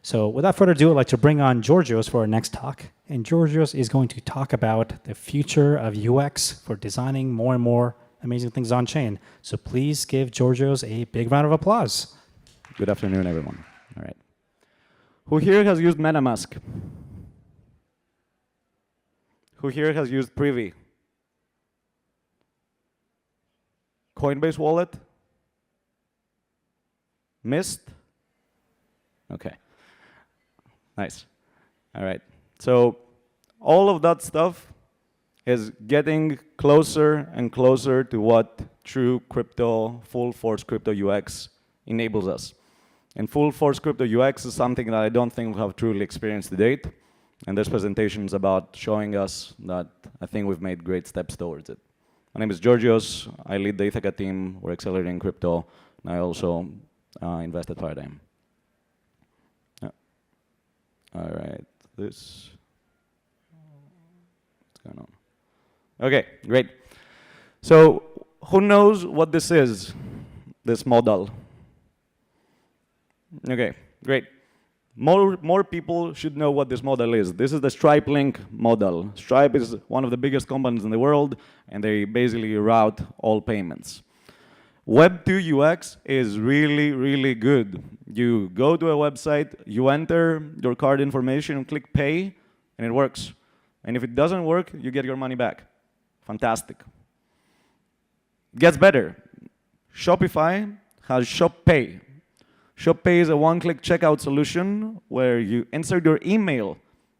So without further ado, I'd like to bring on Georgios for our next talk. And Georgios is going to talk about the future of UX for designing more and more amazing things on chain. So please give Georgios a big round of applause. Good afternoon, everyone. All right. Who here has used MetaMask? Who here has used Privy? Coinbase Wallet? Mist? Okay. Nice. All right. So all of that stuff is getting closer and closer to what true crypto, full force crypto UX enables us. And full force crypto UX is something that I don't think we have truly experienced to date. And this presentation is about showing us that I think we've made great steps towards it. My name is Georgios. I lead the ETHGlobal team. We're accelerating crypto. And I also invest at Paradigm. All right, what's going on? Okay, great. So who knows what this is, this model? Okay, great. More people should know what this model is. This is the Stripe Link model. Stripe is one of the biggest companies in the world, and they basically route all payments. Web 2 UX is really, really good. You go to a website, you enter your card information, and click pay, and it works. And if it doesn't work, you get your money back. Fantastic. Gets better. Shopify has Shop Pay. Shop Pay is a one-click checkout solution where you insert your email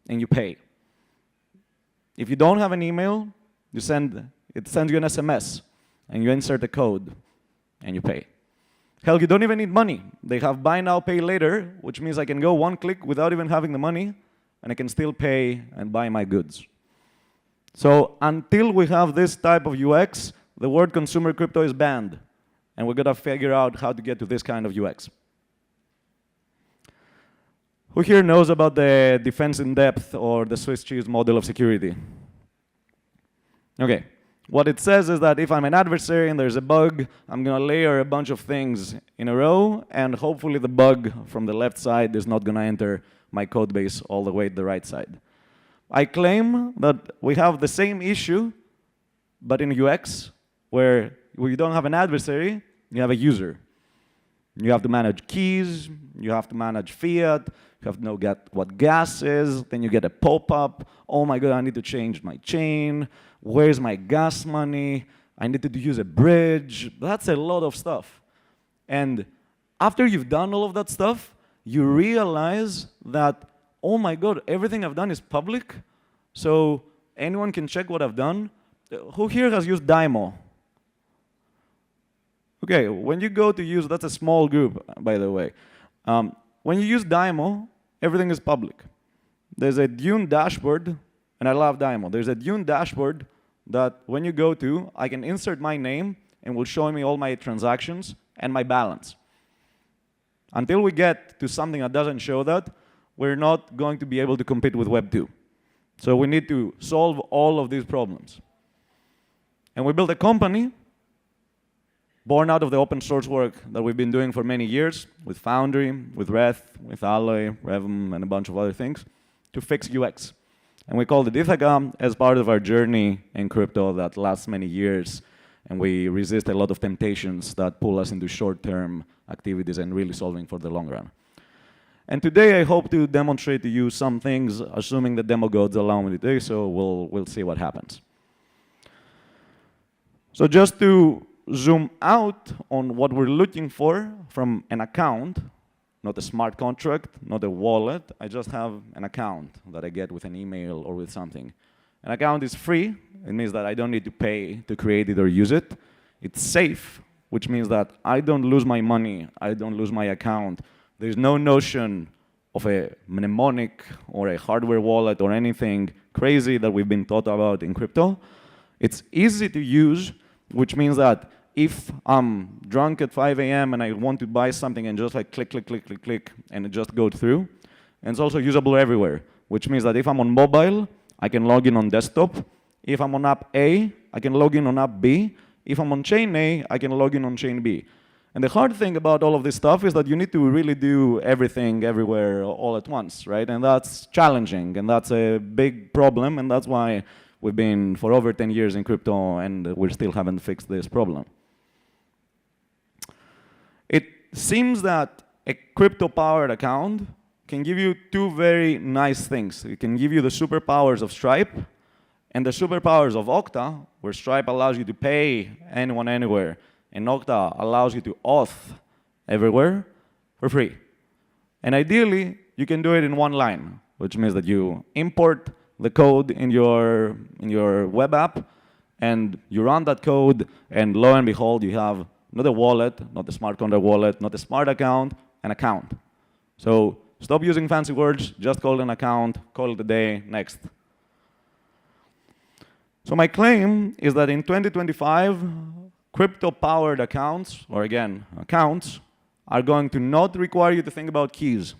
and you pay. If you don't have an email, it sends you an SMS, and you insert a code, and you pay. Hell, you don't even need money. They have buy now, pay later, which means I can go one click without even having the money, and I can still pay and buy my goods. So until we have this type of UX, the word consumer crypto is banned, and we're gonna figure out how to get to this kind of UX. Who here knows about the defense in depth or the Swiss cheese model of security? Okay. What it says is that if I'm an adversary and there's a bug, I'm going to layer a bunch of things in a row, and hopefully the bug from the left side is not going to enter my code base all the way to the right side. I claim that we have the same issue, but in UX, where you don't have an adversary, you have a user. You have to manage keys, you have to manage fiat, you have to know what gas is, then you get a pop-up, oh my god, I need to change my chain, where's my gas money, I need to use a bridge. That's a lot of stuff. And after you've done all of that stuff, you realize that, oh my god, everything I've done is public, so anyone can check what I've done. Who here has used Dymo? Okay, when you go to use, that's a small group, by the way. When you use Dymo, everything is public. There's a Dune dashboard, and I love Dymo. There's a Dune dashboard that when you go to, I can insert my name, and will show me all my transactions and my balance. Until we get to something that doesn't show that, we're not going to be able to compete with Web 2. So we need to solve all of these problems. And we built a company born out of the open source work that we've been doing for many years with Foundry, with Reth, with Alloy, Revm, and a bunch of other things to fix UX. And we called it ETHGlobal as part of our journey in crypto that lasts many years, and we resist a lot of temptations that pull us into short-term activities and really solving for the long run. And today I hope to demonstrate to you some things, assuming the demo gods allow me today, so we'll see what happens. So just to zoom out on what we're looking for from an account, not a smart contract, not a wallet. I just have an account that I get with an email or with something. An account is free. It means that I don't need to pay to create it or use it. It's safe, which means that I don't lose my money. I don't lose my account. There's no notion of a mnemonic or a hardware wallet or anything crazy that we've been taught about in crypto. It's easy to use, which means that if I'm drunk at 5 a.m. and I want to buy something and just like click, click, click, click, click, and it just goes through. And it's also usable everywhere, which means that if I'm on mobile, I can log in on desktop. If I'm on app A, I can log in on app B. If I'm on chain A, I can log in on chain B. And the hard thing about all of this stuff is that you need to really do everything everywhere all at once, right? And that's challenging, and that's a big problem, and that's why we've been for over 10 years in crypto, and we still haven't fixed this problem. It seems that a crypto-powered account can give you two very nice things. It can give you the superpowers of Stripe and the superpowers of Okta, where Stripe allows you to pay anyone anywhere, and Okta allows you to auth everywhere for free. And ideally, you can do it in one line, which means that you import the code in your web app, and you run that code, and lo and behold, you have not a wallet, not a smart contract wallet, not a smart account, an account. So stop using fancy words, just call it an account, call it a day, next. So my claim is that in 2025, crypto-powered accounts, or again, accounts, are going to not require you to think about keys.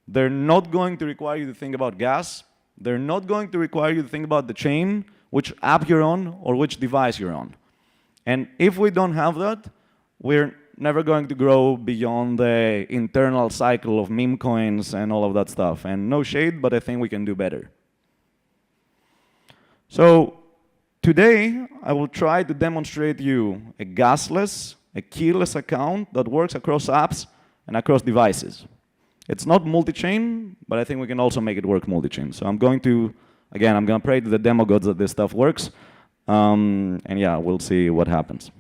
They're not going to require you to think about gas. They're not going to require you to think about the chain, which app you're on, or which device you're on. And if we don't have that, we're never going to grow beyond the internal cycle of meme coins and all of that stuff. And no shade, but I think we can do better. So today, I will try to demonstrate you a gasless, a keyless account that works across apps and across devices. It's not multi-chain, but I think we can also make it work multi-chain. So I'm going to, again, I'm going to pray to the demo gods that this stuff works. And yeah, we'll see what happens.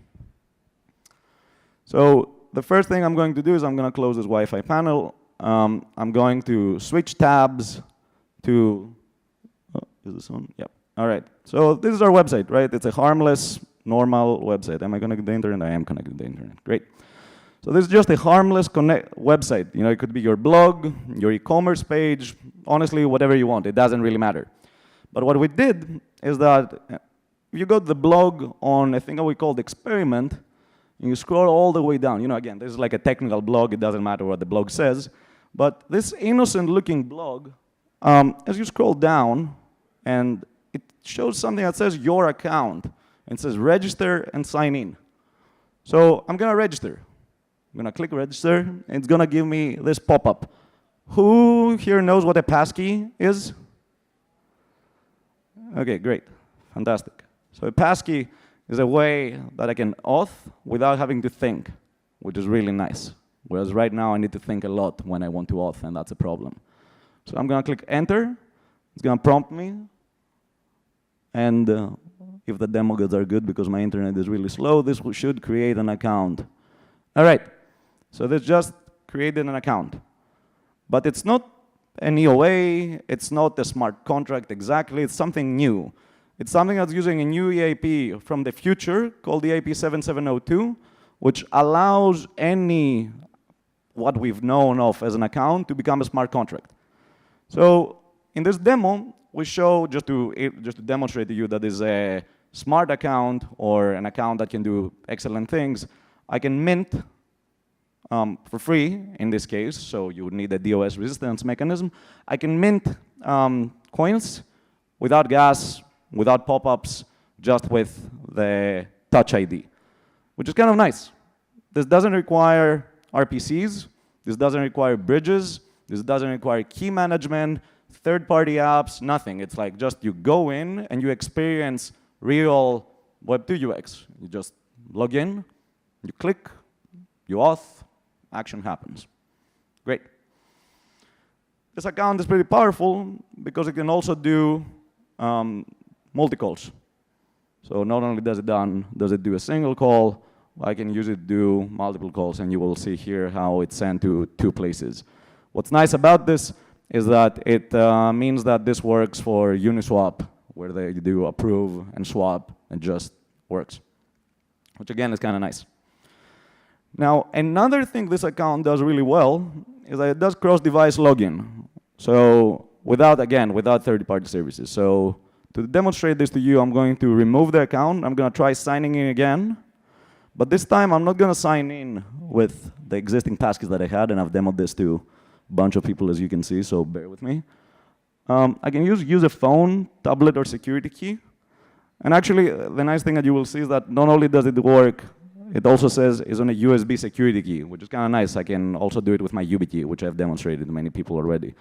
So the first thing I'm going to do is I'm going to close this Wi-Fi panel. I'm going to switch tabs to, oh, is this on? Yep. All right. So this is our website, right? It's a harmless, normal website. Am I connected to the internet? I am connected to the internet. Great. So this is just a harmless website. You know, it could be your blog, your e-commerce page, honestly, whatever you want. It doesn't really matter. But what we did is that if you go to the blog on a thing that we called Experiment, and you scroll all the way down. You know, again, this is like a technical blog. It doesn't matter what the blog says. But this innocent-looking blog, as you scroll down, and it shows something that says your account. And it says register and sign in. So I'm going to register. I'm going to click register, and it's going to give me this pop-up. Who here knows what a passkey is? OK, great. Fantastic. So a passkey is a way that I can auth without having to think, which is really nice. Whereas right now, I need to think a lot when I want to auth, and that's a problem. So I'm going to click enter. It's going to prompt me. And if the demo gods are good, because my internet is really slow, this should create an account. All right. So this just created an account. But it's not an EOA. It's not a smart contract exactly. It's something new. It's something that's using a new EIP from the future called EIP 7702, which allows any what we've known of as an account to become a smart contract. So in this demo, we show, just to demonstrate to you that is a smart account or an account that can do excellent things, I can mint for free in this case, so you would need a DOS resistance mechanism. I can mint coins without gas, without pop-ups, just with the Touch ID, which is kind of nice. This doesn't require RPCs. This doesn't require bridges. This doesn't require key management, third-party apps, nothing. It's like just you go in and you experience real Web2 UX. You just log in, you click, you auth, action happens. Great. This account is pretty powerful because it can also do multi-calls. So not only does it do a single call, I can use it to do multiple calls, and you will see here how it's sent to 2 places. What's nice about this is that it means that this works for Uniswap, where they do approve and swap, and just works, which again is kind of nice. Now, another thing this account does really well is that it does cross-device login. So without third-party services. So to demonstrate this to you, I'm going to remove the account. I'm going to try signing in again. But this time, I'm not going to sign in with the existing passkeys that I had, and I've demoed this to a bunch of people, as you can see, so bear with me. I can use a phone, tablet, or security key. And actually, the nice thing that you will see is that not only does it work it also says it's on a USB security key, which is kind of nice. I can also do it with my YubiKey, which I've demonstrated to many people already.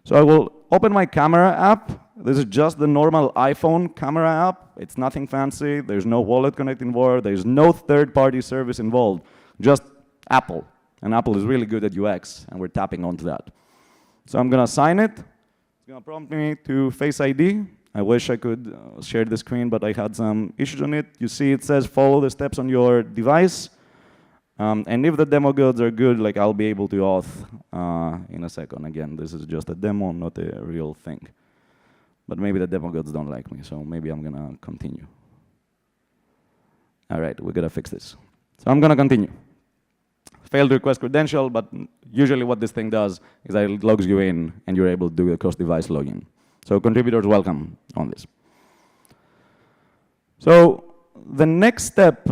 So I will open my camera app. This is just the normal iPhone camera app. It's nothing fancy. There's no wallet connect involved. There's no third-party service involved, just Apple. And Apple is really good at UX, and we're tapping onto that. So I'm going to sign it. It's going to prompt me to Face ID. I wish I could share the screen, but I had some issues on it. You see it says follow the steps on your device. And if the demo goods are good, like I'll be able to auth in a second. Again, this is just a demo, not a real thing. But maybe the demo goods don't like me, so maybe I'm gonna continue. All right, we gotta fix this. So I'm gonna continue. Failed to request credential, but usually what this thing does is that it logs you in and you're able to do a cross-device login. So contributors welcome on this. So the next step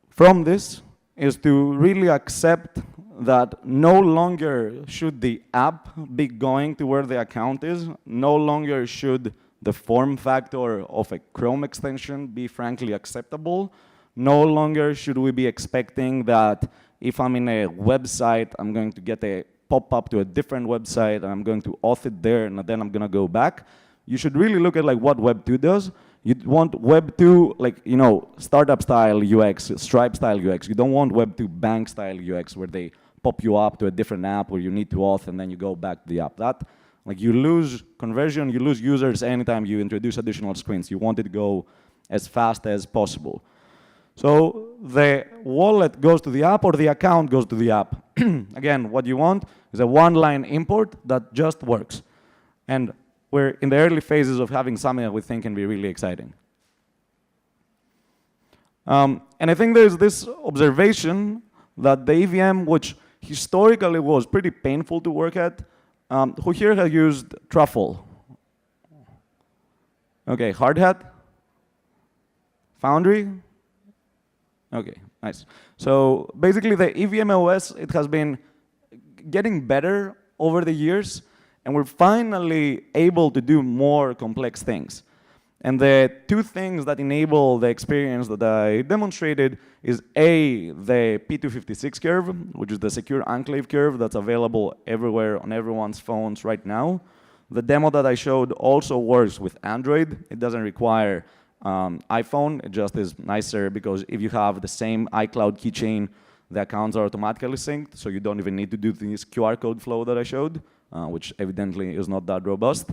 from this is to really accept that no longer should the app be going to where the account is. No longer should the form factor of a Chrome extension be frankly acceptable. No longer should we be expecting that if I'm in a website, I'm going to get a pop-up to a different website, and I'm going to auth it there, and then I'm going to go back. You should really look at like what Web 2 does. You want Web 2, like, you know, startup-style UX, Stripe-style UX. You don't want Web 2 bank-style UX where they pop you up to a different app where you need to auth and then you go back to the app. That, like, you lose conversion, you lose users anytime you introduce additional screens. You want it to go as fast as possible. So the wallet goes to the app or the account goes to the app. Again, what you want is a one-line import that just works. And we're in the early phases of having something that we think can be really exciting. And I think there's this observation that the EVM, which historically was pretty painful to work at, who here has used Truffle? Okay, Hard Hat? Foundry? Okay, nice. So basically the EVM OS, it has been getting better over the years, and we're finally able to do more complex things. And the two things that enable the experience that I demonstrated is A, the P256 curve, which is the secure enclave curve that's available everywhere on everyone's phones right now. The demo that I showed also works with Android. It doesn't require iPhone. It just is nicer because if you have the same iCloud keychain, the accounts are automatically synced, so you don't even need to do this QR code flow that I showed, which evidently is not that robust.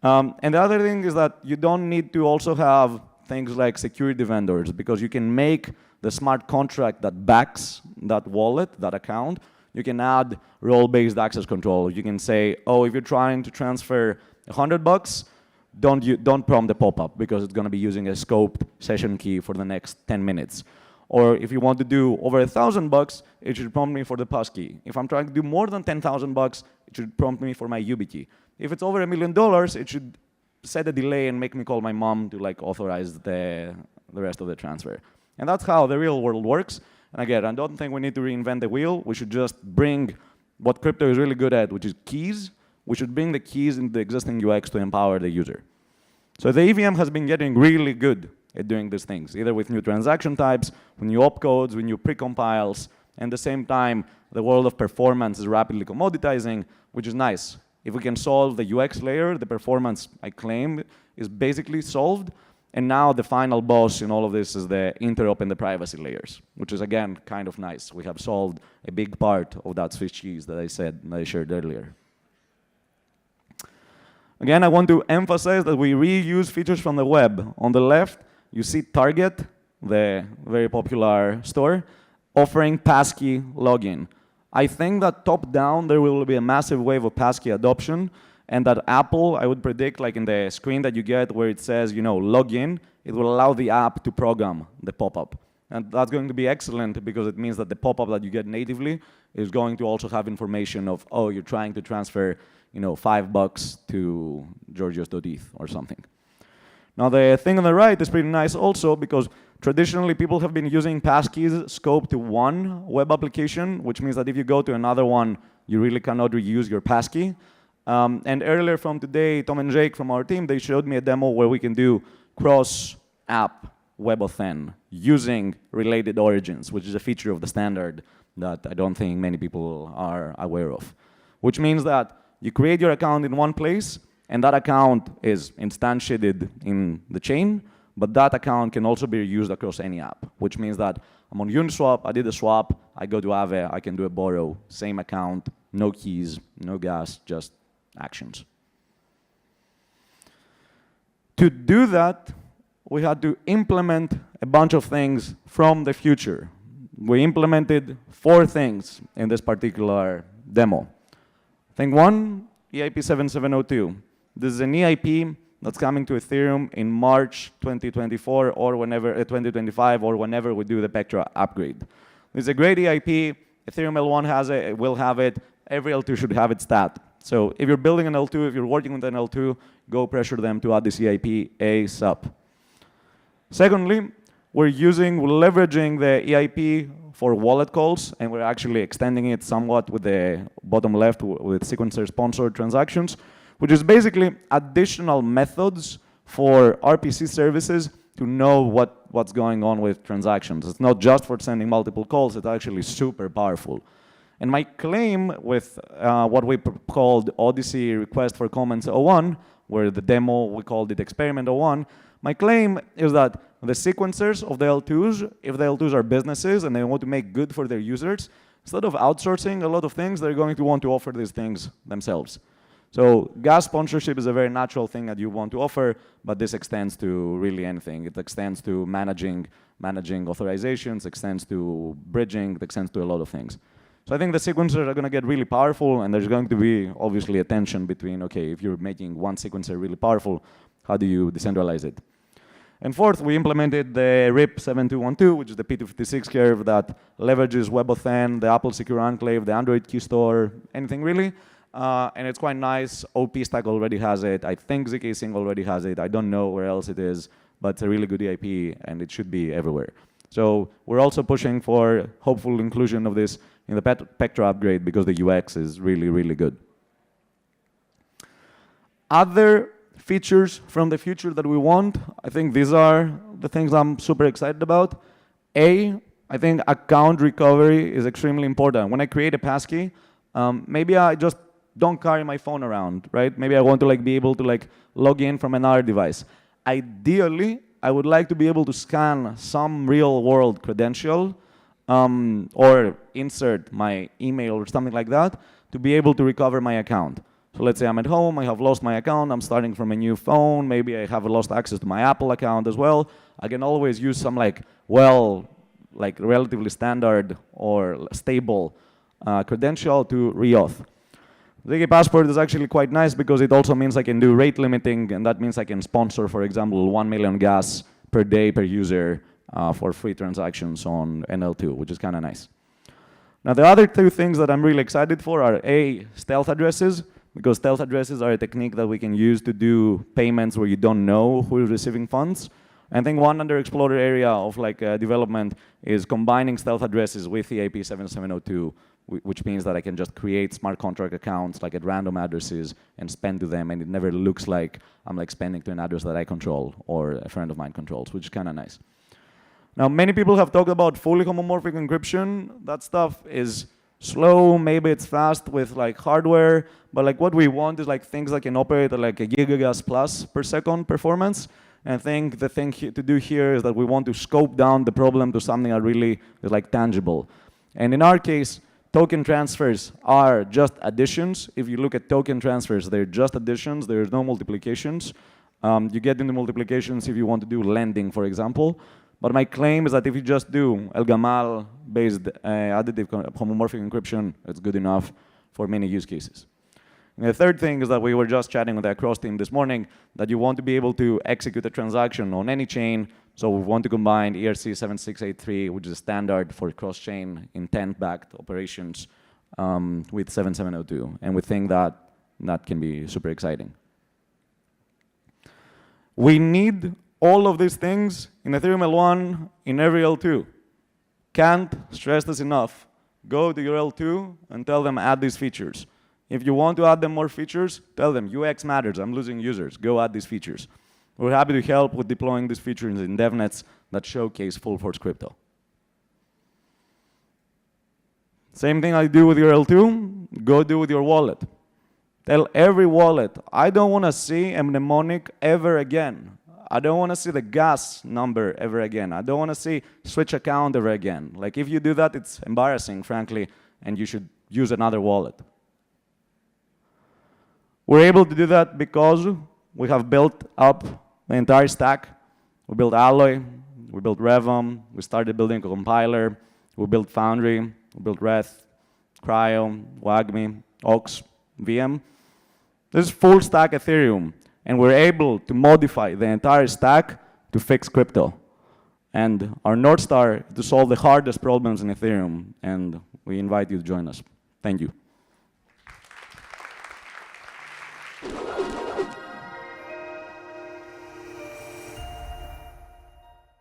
And the other thing is that you don't need to also have things like security vendors, because you can make the smart contract that backs that wallet, that account. You can add role-based access control. You can say, oh, if you're trying to transfer $100, don't prompt the pop-up, because it's going to be using a scoped session key for the next 10 minutes. Or if you want to do over $1,000, it should prompt me for the passkey. If I'm trying to do more than $10,000, it should prompt me for my YubiKey. If it's over $1 million, it should set a delay and make me call my mom to like authorize the rest of the transfer. And that's how the real world works. And again, I don't think we need to reinvent the wheel. We should just bring what crypto is really good at, which is keys. We should bring the keys into the existing UX to empower the user. So the EVM has been getting really good at doing these things, either with new transaction types, with new opcodes, with new precompiles. And at the same time, the world of performance is rapidly commoditizing, which is nice. If we can solve the UX layer, the performance, I claim, is basically solved. And now the final boss in all of this is the interop and the privacy layers, which is, again, kind of nice. We have solved a big part of that Swiss cheese that I shared earlier. Again, I want to emphasize that we reuse features from the web. On the left, you see Target, the very popular store, offering passkey login. I think that top-down, there will be a massive wave of passkey adoption, and that Apple, I would predict, like in the screen that you get where it says, you know, login, it will allow the app to program the pop-up. And that's going to be excellent because it means that the pop-up that you get natively is going to also have information of, oh, you're trying to transfer, you know, $5 to Georgios.eth or something. Now, the thing on the right is pretty nice also because traditionally people have been using passkeys scoped to one web application, which means that if you go to another one, you really cannot reuse your passkey. And earlier from today, Tom and Jake from our team, they showed me a demo where we can do cross-app WebAuthn using related origins, which is a feature of the standard that I don't think many people are aware of. Which means that you create your account in one place, and that account is instantiated in the chain, but that account can also be used across any app, which means that I'm on Uniswap, I did a swap, I go to Aave, I can do a borrow, same account, no keys, no gas, just actions. To do that, we had to implement a bunch of things from the future. We implemented 4 things in this particular demo. Thing 1, EIP 7702. This is an EIP that's coming to Ethereum in March 2024 or whenever 2025 or whenever we do the Pectra upgrade. This is a great EIP. Ethereum L1 has it, will have it. Every L2 should have it stat. So if you're building an L2, if you're working with an L2, go pressure them to add this EIP ASAP. Secondly, we're leveraging the EIP for wallet calls, and we're actually extending it somewhat with the bottom left with sequencer-sponsored transactions, which is basically additional methods for RPC services to know what's going on with transactions. It's not just for sending multiple calls, it's actually super powerful. And my claim with what we called Odyssey Request for Comments 01, where the demo, we called it Experiment 01, my claim is that the sequencers of the L2s, if the L2s are businesses and they want to make good for their users, instead of outsourcing a lot of things, they're going to want to offer these things themselves. So gas sponsorship is a very natural thing that you want to offer, but this extends to really anything. It extends to managing authorizations, extends to bridging, it extends to a lot of things. So I think the sequencers are going to get really powerful, and there's going to be obviously a tension between, okay, if you're making one sequencer really powerful, how do you decentralize it? And fourth, we implemented the RIP 7212, which is the P256 curve that leverages WebAuthn, the Apple Secure Enclave, the Android key store, anything really. And it's quite nice. OP Stack already has it. I think zkSync already has it. I don't know where else it is, but it's a really good EIP, and it should be everywhere. So we're also pushing for hopeful inclusion of this in the Pectra upgrade because the UX is really, really good. Other features from the future that we want, I think these are the things I'm super excited about. I think account recovery is extremely important. When I create a passkey, maybe I just don't carry my phone around, right? Maybe I want to be able to log in from another device. Ideally, I would like to be able to scan some real-world credential or insert my email or something like that to be able to recover my account. So let's say I'm at home, I have lost my account, I'm starting from a new phone, maybe I have lost access to my Apple account as well. I can always use some relatively standard or stable credential to reauth. ZK Passport is actually quite nice because it also means I can do rate limiting, and that means I can sponsor, for example, 1 million gas per day per user for free transactions on NL2, which is kind of nice. Now, the other 2 things that I'm really excited for are stealth addresses, because stealth addresses are a technique that we can use to do payments where you don't know who is receiving funds. I think one underexplored area of development is combining stealth addresses with the EIP 7702, which means that I can just create smart contract accounts at random addresses and spend to them, and it never looks like I'm spending to an address that I control or a friend of mine controls, which is kind of nice. Now, many people have talked about fully homomorphic encryption. That stuff is slow, maybe it's fast with hardware, but what we want is things that can operate at a gigagas plus per second performance. And I think the thing to do here is that we want to scope down the problem to something that really is tangible. And in our case, token transfers are just additions. If you look at token transfers, they're just additions. There's no multiplications. You get into multiplications if you want to do lending, for example. But my claim is that if you just do El Gamal-based additive homomorphic encryption, it's good enough for many use cases. And the third thing is that we were just chatting with the Across team this morning, that you want to be able to execute a transaction on any chain. So we want to combine ERC 7683, which is a standard for cross-chain intent-backed operations, with 7702. And we think that that can be super exciting. We need all of these things in Ethereum L1, in every L2. Can't stress this enough. Go to your L2 and tell them add these features. If you want to add them more features, tell them UX matters, I'm losing users, go add these features. We're happy to help with deploying these features in DevNets that showcase full force crypto. Same thing I do with your L2, go do with your wallet. Tell every wallet, I don't want to see a mnemonic ever again. I don't want to see the gas number ever again. I don't want to see switch account ever again. Like if you do that, it's embarrassing, frankly, and you should use another wallet. We're able to do that because we have built up the entire stack. We built Alloy, we built Revum, we started building a compiler, we built Foundry, we built Reth, Cryo, WAGMI, Ox, VM. This is full stack Ethereum, and we're able to modify the entire stack to fix crypto. And our North Star is to solve the hardest problems in Ethereum, and we invite you to join us. Thank you.